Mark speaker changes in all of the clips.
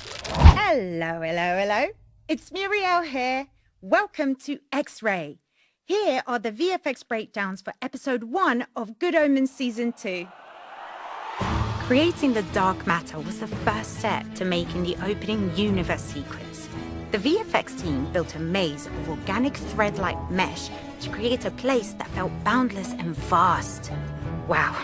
Speaker 1: Hello, hello, hello. It's Muriel here. Welcome to X-Ray. Here are the VFX breakdowns for episode 1 of Good Omens season 2. Creating the dark matter was the first step to making the opening universe sequence. The VFX team built a maze of organic thread-like mesh to create a place that felt boundless and vast. Wow,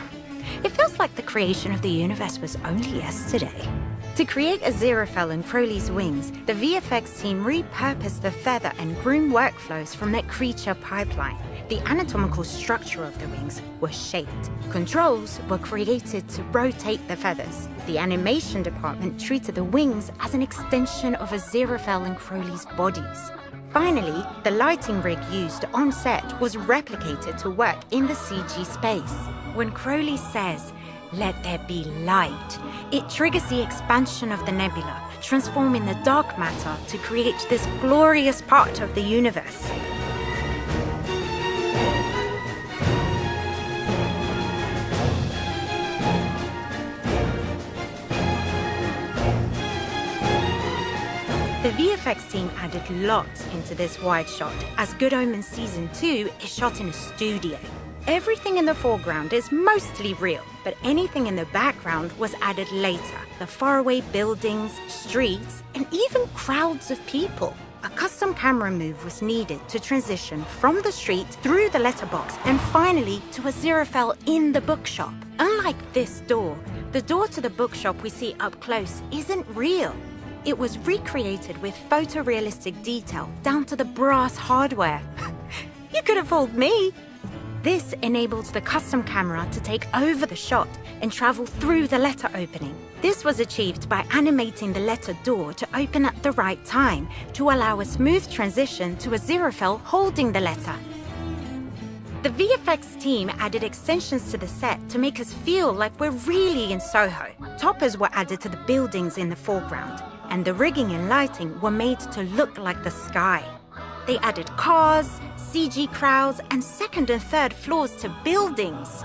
Speaker 1: it feels like the creation of the universe was only yesterday. To create Aziraphale and Crowley's wings, the VFX team repurposed the feather and groom workflows from their creature pipeline. The anatomical structure of the wings was shaped. Controls were created to rotate the feathers. The animation department treated the wings as an extension of Aziraphale and Crowley's bodies. Finally, the lighting rig used on set was replicated to work in the CG space. When Crowley says, "Let there be light," it triggers the expansion of the nebula, transforming the dark matter to create this glorious part of the universe. The VFX team added lots into this wide shot, as Good Omens Season 2 is shot in a studio. Everything in the foreground is mostly real, but anything in the background was added later. The faraway buildings, streets, and even crowds of people. A custom camera move was needed to transition from the street through the letterbox and finally to Aziraphale in the bookshop. Unlike this door, the door to the bookshop we see up close isn't real. It was recreated with photorealistic detail down to the brass hardware. You could have fooled me. This enabled the custom camera to take over the shot and travel through the letter opening. This was achieved by animating the letter door to open at the right time to allow a smooth transition to Aziraphale holding the letter. The VFX team added extensions to the set to make us feel like we're really in Soho. Toppers were added to the buildings in the foreground, and the rigging and lighting were made to look like the sky. They added cars, CG crowds, and second and third floors to buildings.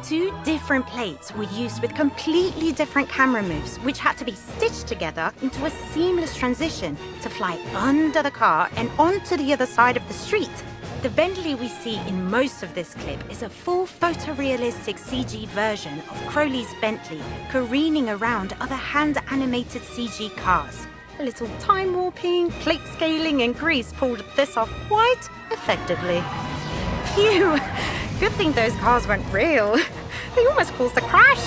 Speaker 1: 2 different plates were used with completely different camera moves, which had to be stitched together into a seamless transition to fly under the car and onto the other side of the street. The Bentley we see in most of this clip is a full photorealistic CG version of Crowley's Bentley careening around other hand-animated CG cars. A little time warping, plate scaling, and grease pulled this off quite effectively. Phew! Good thing those cars weren't real. They almost caused a crash.